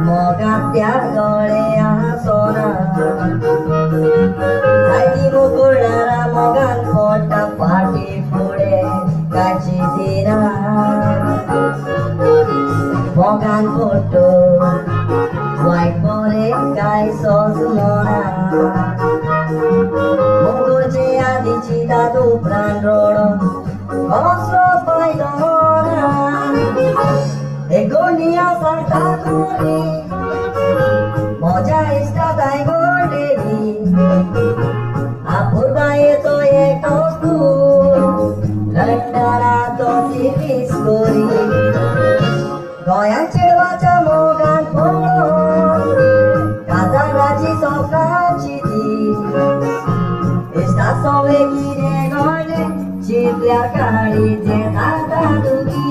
मोगात्या गळ्या सोना आजी मुकुळारा मोगान पोटा पाटी पुढे काची दिना मोगान पोटो वाईट पोरे काय सोजमोना मुकुळचे आधीची दादू प्राण रोडो कसरो पायदोना Egonia Santa Cruz, Moja está da Gordevi, Apurba eto etostu, Landara to Siviscuri, Goya Chirvacha Mogan Polo, Kazarachi Sofrachiti, Esta Soveki de Gorde, Chipia Kari de Tata Duki.